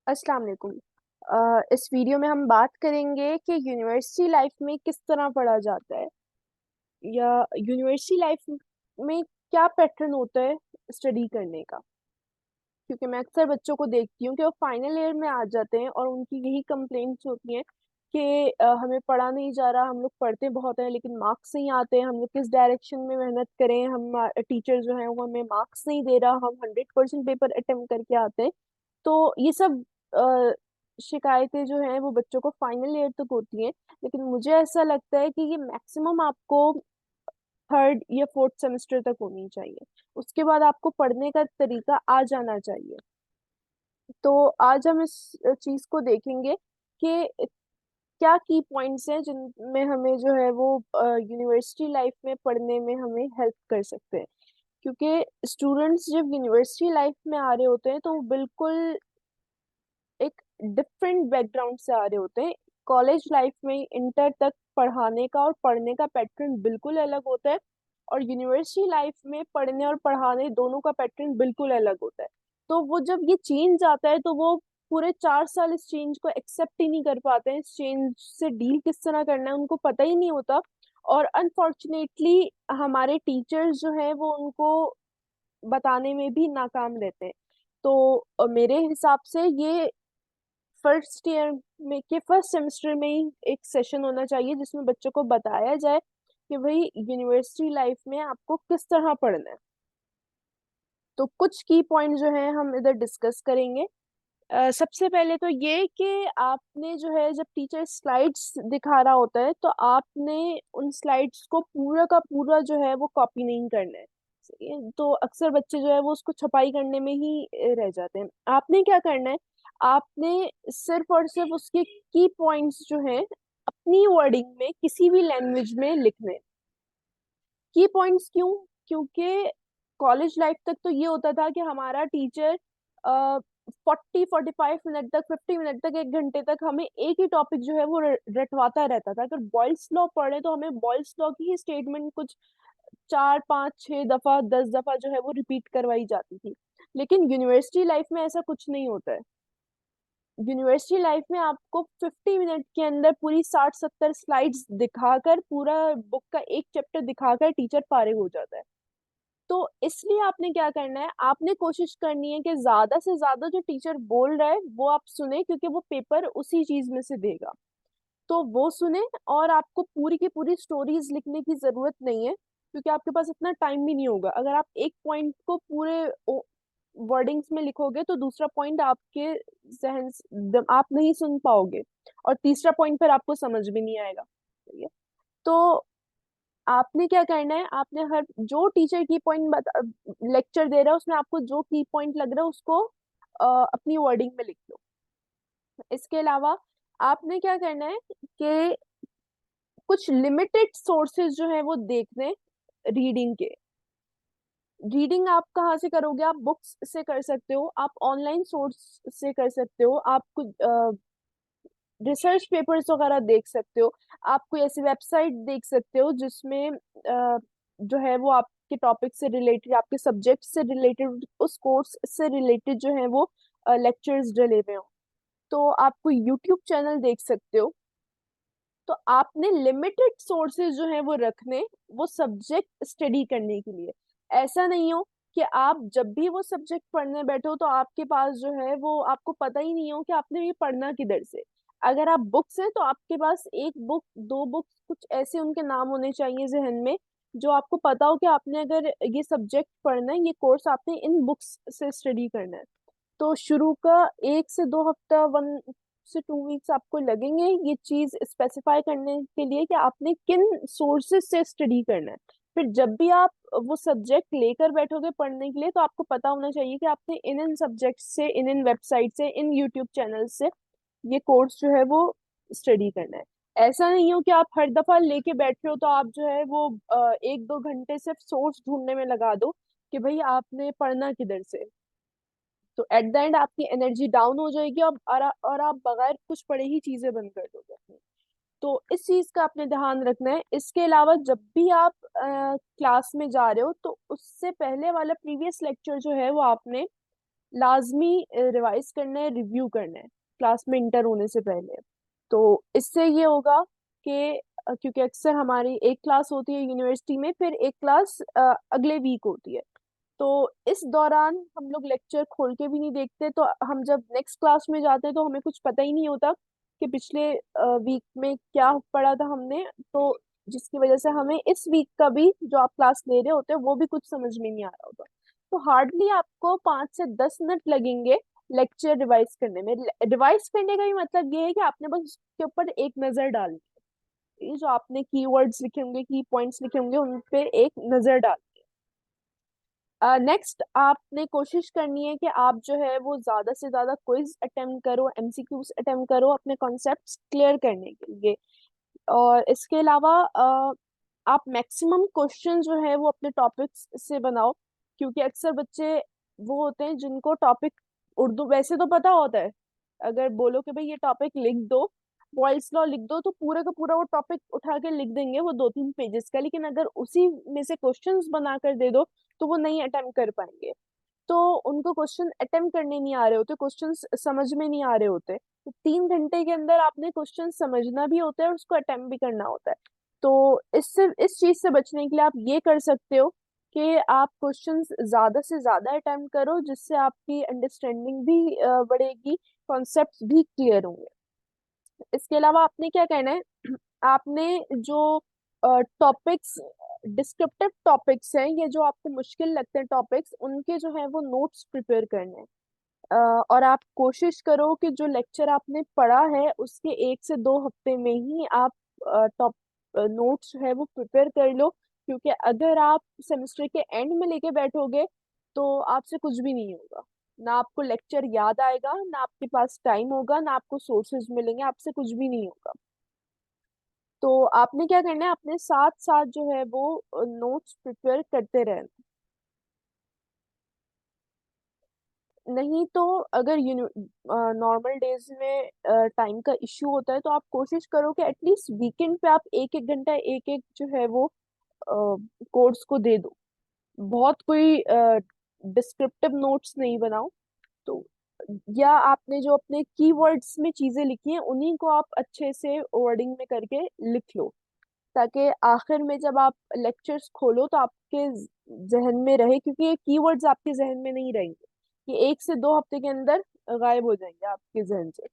अस्सलाम वालेकुम। इस वीडियो में हम बात करेंगे कि यूनिवर्सिटी लाइफ में किस तरह पढ़ा जाता है या यूनिवर्सिटी लाइफ में क्या पैटर्न होता है स्टडी करने का। क्योंकि मैं अक्सर बच्चों को देखती हूँ कि वो फाइनल ईयर में आ जाते हैं और उनकी यही कंप्लेंट्स होती हैं कि हमें पढ़ा नहीं जा रहा, हम लोग पढ़ते बहुत हैं लेकिन मार्क्स नहीं आते, हम लोग किस डायरेक्शन में मेहनत करें, हम टीचर जो है वो हमें मार्क्स नहीं दे रहा, हम 100% पेपर अटेम्प्ट करके आते हैं। तो ये सब शिकायतें जो हैं वो बच्चों को फाइनल ईयर तक होती हैं। लेकिन मुझे ऐसा लगता है कि ये मैक्सिमम आपको थर्ड या फोर्थ सेमेस्टर तक होनी चाहिए। उसके बाद आपको पढ़ने का तरीका आ जाना चाहिए। तो आज हम इस चीज को देखेंगे कि क्या की पॉइंट्स हैं जिनमें हमें जो है वो यूनिवर्सिटी लाइफ में पढ़ने में हमें हेल्प कर सकते हैं। क्योंकि स्टूडेंट्स जब यूनिवर्सिटी लाइफ में आ रहे होते हैं तो वो बिल्कुल एक डिफरेंट बैकग्राउंड से आ रहे होते हैं। कॉलेज लाइफ में इंटर तक पढ़ाने का और पढ़ने का पैटर्न बिल्कुल अलग होता है, और यूनिवर्सिटी लाइफ में पढ़ने और पढ़ाने दोनों का पैटर्न बिल्कुल अलग होता है। तो वो जब ये चेंज आता है तो वो पूरे 4 साल इस चेंज को एक्सेप्ट ही नहीं कर पाते हैं, इस चेंज से डील किस तरह करना है उनको पता ही नहीं होता। और अनफॉर्चुनेटली हमारे टीचर्स जो हैं वो उनको बताने में भी नाकाम रहते हैं। तो मेरे हिसाब से ये फर्स्ट ईयर में के फर्स्ट सेमेस्टर में ही एक सेशन होना चाहिए जिसमें बच्चों को बताया जाए कि भाई यूनिवर्सिटी लाइफ में आपको किस तरह पढ़ना है। तो कुछ की पॉइंट जो है हम इधर डिस्कस करेंगे। सबसे पहले तो ये कि आपने जो है जब टीचर स्लाइड्स दिखा रहा होता है तो आपने उन स्लाइड्स को पूरा का पूरा जो है वो कॉपी नहीं करना है। सही है? तो अक्सर बच्चे जो है वो उसको छपाई करने में ही रह जाते हैं। आपने क्या करना है, आपने सिर्फ और सिर्फ उसके की पॉइंट्स जो हैं अपनी वर्डिंग में किसी भी लैंग्वेज में लिखने हैं। की पॉइंट्स क्यों? क्योंकि कॉलेज लाइफ तक तो ये होता था कि हमारा टीचर 40-45 मिनट तक, 50 मिनट तक, 1 घंटे तक हमें एक ही टॉपिक जो है वो रटवाता रहता था। अगर बॉयल्स लॉ पढ़े तो हमें बॉयल्स लॉ की ही स्टेटमेंट कुछ 4-5-6 दफा, 10 दफा जो है वो रिपीट करवाई जाती थी। लेकिन यूनिवर्सिटी लाइफ में ऐसा कुछ नहीं होता है। यूनिवर्सिटी लाइफ में आपको 50 मिनट के अंदर पूरी 60-70 स्लाइड्स दिखाकर, पूरा बुक का एक चैप्टर दिखाकर टीचर फारिग हो जाता है। तो इसलिए आपने क्या करना है, आपने कोशिश करनी है कि ज्यादा से ज्यादा जो टीचर बोल रहा है वो आप सुने, क्योंकि वो पेपर उसी चीज में से देगा। तो वो सुने, और आपको पूरी की पूरी स्टोरीज लिखने की जरूरत नहीं है क्योंकि आपके पास इतना टाइम भी नहीं होगा। अगर आप एक पॉइंट को पूरे वर्डिंग्स में लिखोगे तो दूसरा पॉइंट आपके आप नहीं सुन पाओगे, और तीसरा पॉइंट फिर आपको समझ भी नहीं आएगा। सही है? तो आपने क्या करना है, आपने हर जो टीचर की पॉइंट लेक्चर दे रहा है उसमें आपको जो की पॉइंट लग रहा है उसको अपनी वर्डिंग में लिख लो। इसके अलावा आपने क्या करना है कि कुछ लिमिटेड सोर्सेज जो है वो देखने रीडिंग के। रीडिंग आप कहाँ से करोगे? आप बुक्स से कर सकते हो, आप ऑनलाइन सोर्स से कर सकते हो, आप कुछ रिसर्च पेपर्स वगैरह देख सकते हो, आप कोई ऐसी वेबसाइट देख सकते हो जिसमें जो है वो आपके टॉपिक से रिलेटेड, आपके सब्जेक्ट से रिलेटेड, उस कोर्स से रिलेटेड जो है वो लेक्चर्स डले हुए हो। तो आप कोई यूट्यूब चैनल देख सकते हो। तो आपने लिमिटेड सोर्सेज जो है वो रखने, वो सब्जेक्ट स्टडी करने के लिए। ऐसा नहीं हो कि आप जब भी वो सब्जेक्ट पढ़ने बैठो तो आपके पास जो है वो आपको पता ही नहीं हो कि आपने ये पढ़ना किधर से। अगर आप बुक्स हैं तो आपके पास एक बुक, दो बुक, कुछ ऐसे उनके नाम होने चाहिए जहन में जो आपको पता हो कि आपने अगर ये सब्जेक्ट पढ़ना है, ये कोर्स आपने इन बुक्स से स्टडी करना है। तो शुरू का 1 से 2 हफ्ता, 1 से 2 वीक्स आपको लगेंगे ये चीज स्पेसिफाई करने के लिए कि आपने किन सोर्सेज से स्टडी करना है। फिर जब भी आप वो सब्जेक्ट लेकर बैठोगे पढ़ने के लिए तो आपको पता होना चाहिए कि आपने इन इन सब्जेक्ट से, इन इन वेबसाइट से, इन यूट्यूब चैनल से ये कोर्स जो है वो स्टडी करना है। ऐसा नहीं हो कि आप हर दफा लेके बैठ रहे हो तो आप जो है वो 1-2 घंटे सिर्फ सोर्स ढूंढने में लगा दो कि भाई आपने पढ़ना किधर से। तो एट द एंड आपकी एनर्जी डाउन हो जाएगी, और आप बगैर कुछ पढ़े ही चीजें बंद कर दोगे अपनी। तो इस चीज का आपने ध्यान रखना है। इसके अलावा जब भी आप क्लास में जा रहे हो तो उससे पहले वाला प्रीवियस लेक्चर जो है वो आपने लाजमी रिवाइज करना है, रिव्यू करना है क्लास में इंटर होने से पहले। तो इससे ये होगा कि क्योंकि अक्सर हमारी एक क्लास होती है यूनिवर्सिटी में, फिर एक क्लास अगले वीक होती है। तो इस दौरान हम लोग लेक्चर खोल के भी नहीं देखते, तो हम जब नेक्स्ट क्लास में जाते हैं तो हमें कुछ पता ही नहीं होता कि पिछले वीक में क्या पढ़ा था हमने। तो जिसकी वजह से हमें इस वीक का भी जो आप क्लास ले रहे होते हैं वो भी कुछ समझ में नहीं आ रहा होता। तो हार्डली आपको 5 से 10 मिनट लगेंगे लेक्चर रिवाइज करने में। रिवाइज करने का ही मतलब ये है कि आपने बस उसके ऊपर एक नजर डालनी है। ये जो आपने कीवर्ड्स लिखे होंगे, की पॉइंट्स लिखे होंगे, उन पे एक नजर डाल। नेक्स्ट आपने कोशिश करनी है कि आप जो है वो ज्यादा से ज्यादा क्विज अटेम्प्ट करो, एमसीक्यूज अटेम्प्ट करो अपने कॉन्सेप्ट्स क्लियर करने के लिए। और इसके अलावा आप मैक्सिमम क्वेश्चन जो है वो अपने टॉपिक्स से बनाओ, क्योंकि अक्सर बच्चे वो होते हैं जिनको टॉपिक उर्दू वैसे तो पता होता है। अगर बोलो कि भाई ये टॉपिक लिख दो, बॉयल्स लॉ लिख दो, तो पूरा का पूरा वो टॉपिक उठा के लिख देंगे वो 2-3 पेजेस का। लेकिन अगर उसी में से क्वेश्चंस बना कर दे दो तो वो नहीं अटेम्प्ट कर पाएंगे। तो उनको क्वेश्चन अटेम्प्ट करने नहीं आ रहे होते, क्वेश्चंस समझ में नहीं आ रहे होते। तो 3 घंटे के अंदर आपने क्वेश्चन समझना भी होता है और उसको अटेम्प्ट भी करना होता है। तो इससे इस चीज से बचने के लिए आप ये कर सकते हो कि आप क्वेश्चंस ज्यादा से ज्यादा अटेम्प्ट करो, जिससे आपकी अंडरस्टैंडिंग भी बढ़ेगी, कॉन्सेप्ट्स भी क्लियर होंगे। इसके अलावा आपने क्या करना है, आपने जो टॉपिक्स, डिस्क्रिप्टिव टॉपिक्स हैं, ये जो आपको मुश्किल लगते हैं टॉपिक्स, उनके जो है वो नोट्स प्रिपेयर करने हैं। और आप कोशिश करो कि जो लेक्चर आपने पढ़ा है उसके 1 से 2 हफ्ते में ही आप टॉप नोट्स जो है वो प्रिपेयर कर लो। क्योंकि अगर आप सेमेस्टर के एंड में लेके बैठोगे तो आपसे कुछ भी नहीं होगा। ना आपको लेक्चर याद आएगा, ना आपके पास टाइम होगा, ना आपको सोर्सेज मिलेंगे, आपसे कुछ भी नहीं होगा। तो आपने क्या करना है, अपने साथ साथ जो है वो नोट्स प्रिपेयर करते रहना। नहीं तो अगर नॉर्मल डेज में टाइम का इश्यू होता है तो आप कोशिश करो कि एटलीस्ट वीकेंड पे आप 1-1 घंटा एक एक जो है वो कोर्स को दे दो। बहुत कोई डिस्क्रिप्टिव नोट्स नहीं बनाओ। तो या आपने जो अपने कीवर्ड्स में चीजें लिखी हैं उन्हीं को आप अच्छे से वर्डिंग में करके लिख लो, ताकि आखिर में जब आप लेक्चर्स खोलो तो आपके जहन में रहे, क्योंकि ये कीवर्ड्स आपके जहन में नहीं रहेंगे, ये 1 से 2 हफ्ते के अंदर गायब हो जाएंगे आपके जहन से।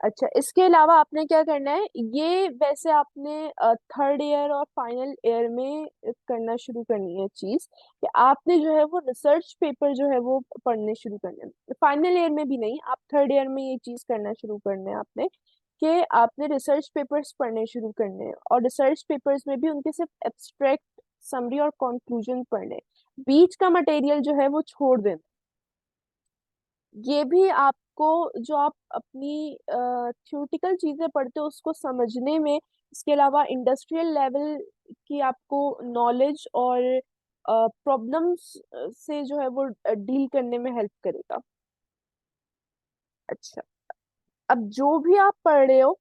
अच्छा, इसके अलावा आपने क्या करना है, ये वैसे आपने थर्ड ईयर और फाइनल ईयर में करना शुरू करनी है चीज, कि आपने जो है वो रिसर्च पेपर जो है वो पढ़ने शुरू करने हैं। फाइनल ईयर में भी नहीं, आप थर्ड ईयर में ये चीज करना शुरू करना है आपने, कि आपने रिसर्च पेपर्स पढ़ने शुरू करने हैं। और रिसर्च पेपर्स में भी उनके सिर्फ एब्स्ट्रैक्ट, समरी और कंक्लूजन पढ़ने हैं। बीच का मटेरियल जो है वो छोड़ देना। ये भी आपको, जो आप अपनी थ्योरेटिकल चीजें पढ़ते हो उसको समझने में, इसके अलावा इंडस्ट्रियल लेवल की आपको नॉलेज और प्रॉब्लम्स से जो है वो डील करने में हेल्प करेगा। अच्छा, अब जो भी आप पढ़ रहे हो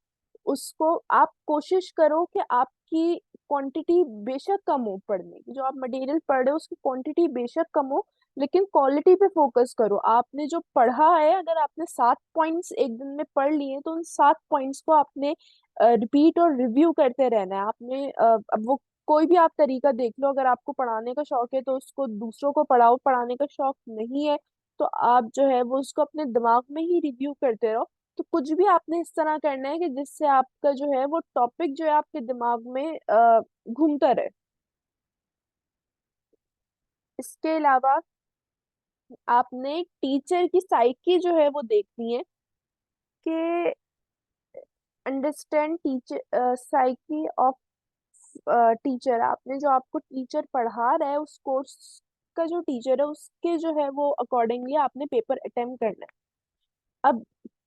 उसको आप कोशिश करो कि आपकी क्वांटिटी बेशक कम हो पढ़ने की, जो आप मटेरियल पढ़ रहे हो उसकी क्वांटिटी बेशक कम हो, लेकिन क्वालिटी पे फोकस करो। आपने जो पढ़ा है, अगर आपने 7 पॉइंट्स एक दिन में पढ़ लिए तो उन 7 पॉइंट्स को आपने रिपीट और रिव्यू करते रहना है। आपने अब वो कोई भी आप तरीका देख लो, अगर आपको पढ़ाने का शौक है तो उसको दूसरों को पढ़ाओ, पढ़ाने का शौक नहीं है तो आप जो है वो उसको अपने दिमाग में ही रिव्यू करते रहो। तो कुछ भी आपने इस तरह करना है कि जिससे आपका जो है वो टॉपिक जो है आपके दिमाग में घूमता रहे। इसके अलावा आपने टीचर की साइकी जो है वो देखनी है, कि understand teacher, psyche of teacher. आपने जो आपको टीचर पढ़ा रहा है उस कोर्स का जो टीचर है उसके जो है वो अकॉर्डिंगली आपने पेपर अटेम्प्ट करना है। अब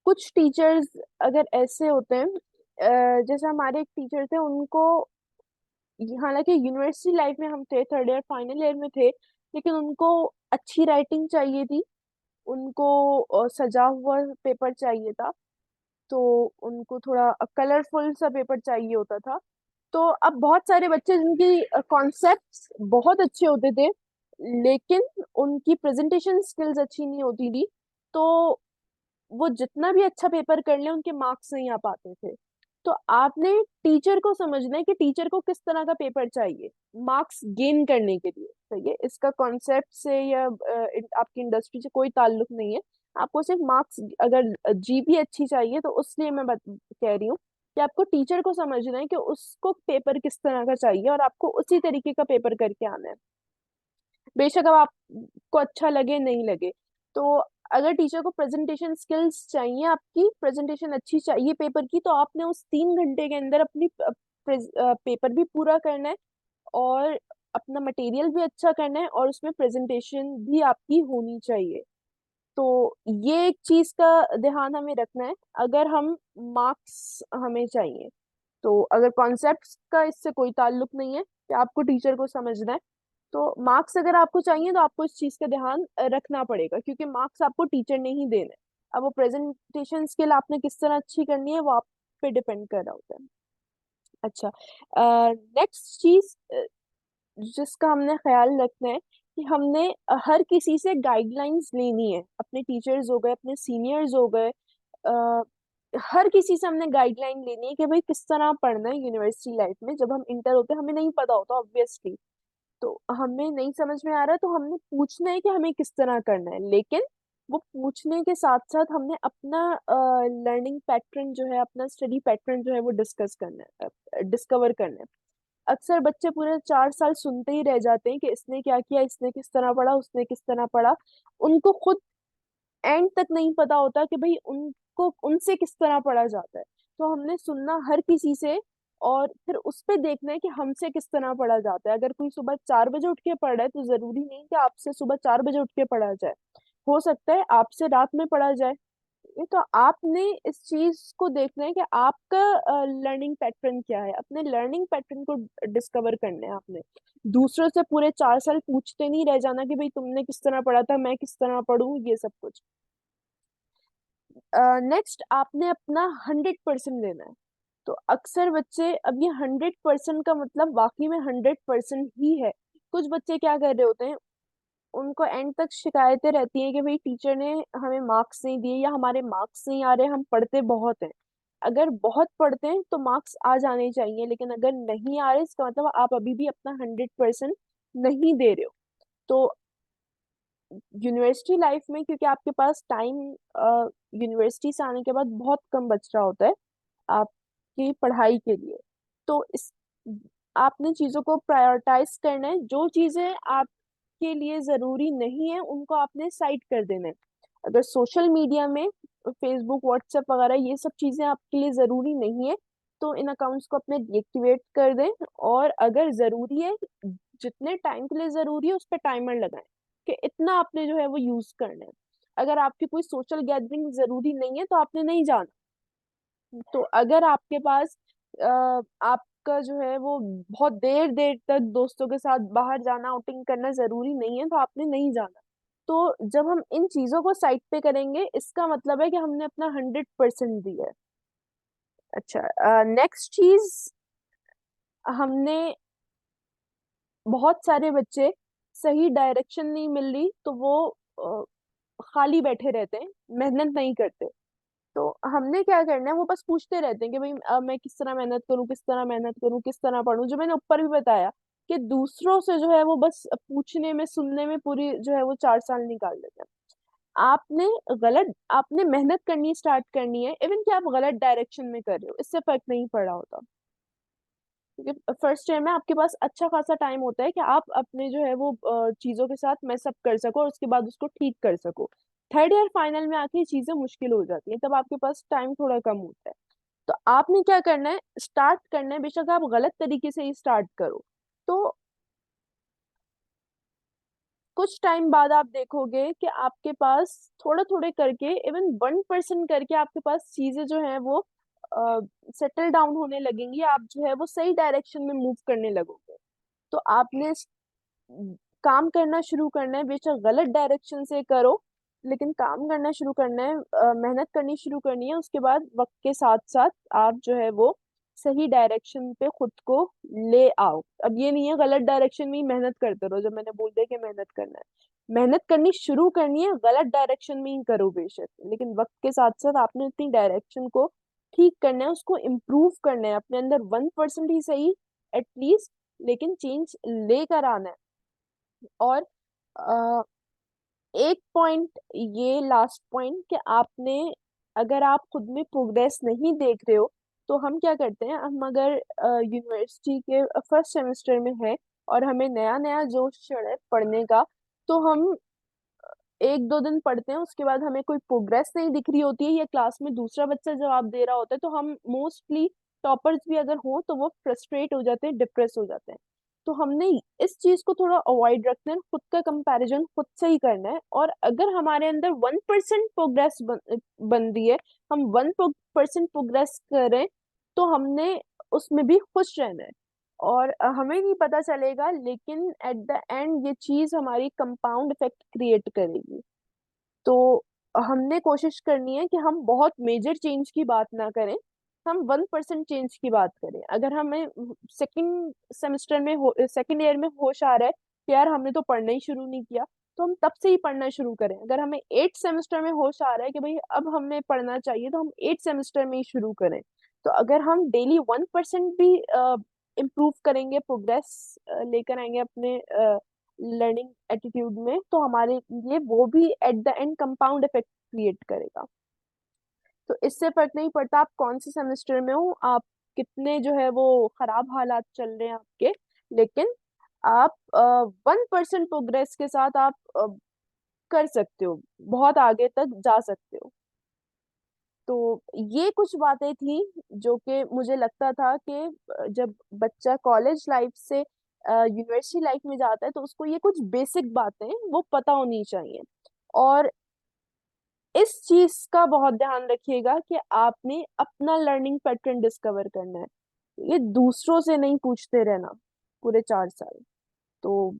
कुछ टीचर्स अगर ऐसे होते हैं, जैसे हमारे एक टीचर थे उनको, हालांकि यूनिवर्सिटी लाइफ में हम थे, थर्ड ईयर फाइनल ईयर में थे, लेकिन उनको अच्छी राइटिंग चाहिए थी, उनको सजा हुआ पेपर चाहिए था, तो उनको थोड़ा कलरफुल सा पेपर चाहिए होता था। तो अब बहुत सारे बच्चे जिनकी कॉन्सेप्ट्स बहुत अच्छे होते थे, लेकिन उनकी प्रेजेंटेशन स्किल्स अच्छी नहीं होती थी, तो वो जितना भी अच्छा पेपर कर ले उनके मार्क्स नहीं आ पाते थे। तो आपने टीचर को समझना है कि टीचर को किस तरह का पेपर चाहिए मार्क्स गेन करने के लिए। सही है, इसका कॉन्सेप्ट से या आपकी इंडस्ट्री से कोई ताल्लुक नहीं है। आपको सिर्फ मार्क्स, अगर जीपी अच्छी चाहिए तो उसलिए मैं कह रही हूँ कि आपको टीचर को समझना है कि उसको पेपर किस तरह का चाहिए और आपको उसी तरीके का पेपर करके आना है। बेशक अब आपको अच्छा लगे नहीं लगे। तो अगर टीचर को प्रेजेंटेशन स्किल्स चाहिए, आपकी प्रेजेंटेशन अच्छी चाहिए पेपर की, तो आपने उस 3 घंटे के अंदर अपनी पेपर भी पूरा करना है और अपना मटेरियल भी अच्छा करना है और उसमें प्रेजेंटेशन भी आपकी होनी चाहिए। तो ये एक चीज का ध्यान हमें रखना है अगर हम मार्क्स हमें चाहिए। तो अगर कॉन्सेप्ट्स का इससे कोई ताल्लुक नहीं है कि आपको टीचर को समझना है, तो मार्क्स अगर आपको चाहिए तो आपको इस चीज का ध्यान रखना पड़ेगा, क्योंकि मार्क्स आपको टीचर ने ही देना है। अब वो प्रेजेंटेशन स्किल आपने किस तरह अच्छी करनी है वो आप पे डिपेंड कर रहा होता है। अच्छा, नेक्स्ट चीज जिसका हमने ख्याल रखना है कि हमने हर किसी से गाइडलाइंस लेनी है। अपने टीचर्स हो गए, अपने सीनियर्स हो गए, अ, हर किसी से हमने गाइडलाइन लेनी है कि भाई किस तरह पढ़ना है यूनिवर्सिटी लाइफ में। जब हम इंटर होते हैं हमें नहीं पता होता ऑब्वियसली, तो हमें नहीं समझ में आ रहा है तो हमने पूछना है कि हमें किस तरह करना है। लेकिन वो पूछने के साथ साथ हमने अपना लर्निंग पैटर्न जो है, अपना स्टडी पैटर्न जो है वो डिस्कस करना है, डिस्कवर करना है। अक्सर बच्चे पूरे 4 साल सुनते ही रह जाते हैं कि इसने क्या किया, इसने किस तरह पढ़ा, उसने किस तरह पढ़ा। उनको खुद एंड तक नहीं पता होता कि भाई उनको उनसे किस तरह पढ़ा जाता है। तो हमने सुनना हर किसी से और फिर उस पे देखना है कि हमसे किस तरह पढ़ा जाता है। अगर कोई सुबह 4 बजे उठ के पढ़ रहा है तो जरूरी नहीं कि आपसे सुबह 4 बजे उठ के पढ़ा जाए, हो सकता है आपसे रात में पढ़ा जाए। ये तो आपने इस चीज को देखना है कि आपका लर्निंग पैटर्न क्या है। अपने लर्निंग पैटर्न को डिस्कवर करना है आपने। दूसरों से पूरे 4 साल पूछते नहीं रह जाना कि भाई तुमने किस तरह पढ़ा था, मैं किस तरह पढ़ूं, ये सब कुछ। नेक्स्ट, आपने अपना 100% देना है। तो अक्सर बच्चे, अब ये 100% का मतलब वाकई में 100% ही है। कुछ बच्चे क्या कर रहे होते हैं, उनको एंड तक शिकायतें रहती हैं कि भाई टीचर ने हमें मार्क्स नहीं दिए या हमारे मार्क्स नहीं आ रहे, हम पढ़ते बहुत हैं। अगर बहुत पढ़ते हैं तो मार्क्स आ जाने चाहिए, लेकिन अगर नहीं आ रहे इसका मतलब आप अभी भी अपना 100% नहीं दे रहे हो। तो यूनिवर्सिटी लाइफ में, क्योंकि आपके पास टाइम यूनिवर्सिटी से आने के बाद बहुत कम बच रहा होता है आपकी पढ़ाई के लिए, तो इस आपने चीजों को प्रायोरिटाइज करना है। जो चीजें आपके लिए जरूरी नहीं है उनको आपने साइड कर देना है। अगर सोशल मीडिया में फेसबुक, व्हाट्सएप वगैरह ये सब चीजें आपके लिए जरूरी नहीं है तो इन अकाउंट्स को अपने डीएक्टिवेट कर दें। और अगर जरूरी है, जितने टाइम के लिए जरूरी है उस पर टाइमर लगाएं कि इतना आपने जो है वो यूज करना है। अगर आपकी कोई सोशल गैदरिंग जरूरी नहीं है तो आपने नहीं जाना। तो अगर आपके पास आपका जो है वो बहुत देर देर तक दोस्तों के साथ बाहर जाना, आउटिंग करना जरूरी नहीं है तो आपने नहीं जाना। तो जब हम इन चीजों को साइड पे करेंगे इसका मतलब है कि हमने अपना 100% दिया है। अच्छा, नेक्स्ट चीज, हमने, बहुत सारे बच्चे सही डायरेक्शन नहीं मिल रही तो वो खाली बैठे रहते हैं, मेहनत नहीं करते। तो हमने क्या करना है, वो बस पूछते रहते हैं कि भाई मैं किस तरह मेहनत करूं, किस तरह मेहनत करूं, किस तरह पढूं। जो मैंने ऊपर भी बताया कि दूसरों से जो है वो बस पूछने में, सुनने में पूरी जो है वो 4 साल निकाल देते हैं। आपने मेहनत करनी स्टार्ट करनी है, इवन कि आप गलत डायरेक्शन में कर रहे हो इससे फर्क नहीं पड़ रहा होता। क्योंकि फर्स्ट ईयर में आपके पास अच्छा खासा टाइम होता है कि आप अपने जो है वो चीजों के साथ मैसअप कर सको और उसके बाद उसको ठीक कर सको। थर्ड ईयर फाइनल में आके ये चीजें मुश्किल हो जाती हैं, तब आपके पास टाइम थोड़ा कम होता है। तो आपने क्या करना है, स्टार्ट करना है, बेशक आप गलत तरीके से ही स्टार्ट करो। तो कुछ टाइम बाद आप देखोगे कि आपके पास थोड़ा थोड़े करके, इवन 1% करके आपके पास चीजें जो है वो सेटल डाउन होने लगेंगी। आप जो है वो सही डायरेक्शन में मूव करने लगोगे। तो आपने काम करना शुरू करना है, बेशक गलत डायरेक्शन से करो, लेकिन काम करना शुरू करना है, मेहनत करनी शुरू करनी है। उसके बाद वक्त के साथ साथ आप जो है वो सही डायरेक्शन पे खुद को ले आओ। अब ये नहीं है गलत डायरेक्शन में ही मेहनत करते रहो, जब मैंने बोल दिया कि मेहनत करना है, मेहनत करनी शुरू करनी है, गलत डायरेक्शन में ही करो बेशक, लेकिन वक्त के साथ साथ आपने अपनी डायरेक्शन को ठीक करना है, उसको इम्प्रूव करना है, अपने अंदर 1% ही सही एटलीस्ट, लेकिन चेंज लेकर आना है। और एक पॉइंट, ये लास्ट पॉइंट, कि आपने, अगर आप खुद में प्रोग्रेस नहीं देख रहे हो, तो हम क्या करते हैं, हम अगर यूनिवर्सिटी के फर्स्ट सेमेस्टर में है और हमें नया नया जोश चढ़े पढ़ने का, तो हम एक दो दिन पढ़ते हैं, उसके बाद हमें कोई प्रोग्रेस नहीं दिख रही होती है, या क्लास में दूसरा बच्चा जवाब दे रहा होता है, तो हम मोस्टली, टॉपर्स भी अगर हो तो वो फ्रस्ट्रेट हो जाते हैं, डिप्रेस हो जाते हैं। तो हमने इस चीज को थोड़ा अवॉइड रखना है, खुद का कंपैरिजन खुद से ही करना है, और अगर हमारे अंदर 1% प्रोग्रेस बन रही है, हम 1% प्रोग्रेस करें, तो हमने उसमें भी खुश रहना है। और हमें नहीं पता चलेगा, लेकिन एट द एंड ये चीज हमारी कंपाउंड इफेक्ट क्रिएट करेगी। तो हमने कोशिश करनी है कि हम बहुत मेजर चेंज की बात ना करें, हम 1% चेंज की बात करें। अगर हमें सेकंड सेमेस्टर में सेकंड ईयर में होश आ रहा है कि यार हमने तो पढ़ना ही शुरू नहीं किया, तो हम तब से ही पढ़ना शुरू करें। अगर हमें 8 सेमेस्टर में होश आ रहा है कि भाई अब हमें पढ़ना चाहिए, तो हम 8 सेमेस्टर में ही शुरू करें। तो अगर हम डेली 1% भी इम्प्रूव करेंगे, प्रोग्रेस लेकर आएंगे अपने लर्निंग एटीट्यूड में, तो हमारे लिए वो भी at the end compound effect create करेगा। तो इससे फर्क नहीं पड़ता आप कौन से सेमेस्टर में हो, आप कितने जो है वो खराब हालात चल रहे हैं आपके, लेकिन आप 1% प्रोग्रेस के साथ आप कर सकते हो, बहुत आगे तक जा सकते हो। तो ये कुछ बातें थी जो कि मुझे लगता था कि जब बच्चा कॉलेज लाइफ से यूनिवर्सिटी लाइफ में जाता है, तो उसको ये कुछ बेसिक बातें वो पता होनी चाहिए। और इस चीज का बहुत ध्यान रखिएगा कि आपने अपना लर्निंग पैटर्न डिस्कवर करना है, ये दूसरों से नहीं पूछते रहना पूरे 4 साल। तो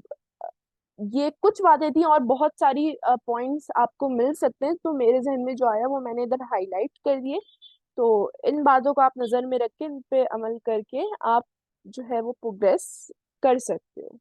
ये कुछ बातें थी, और बहुत सारी पॉइंट्स आपको मिल सकते हैं, तो मेरे जहन में जो आया वो मैंने इधर हाईलाइट कर दिए। तो इन बातों को आप नजर में रख के इन पे अमल करके आप जो है वो प्रोग्रेस कर सकते हो।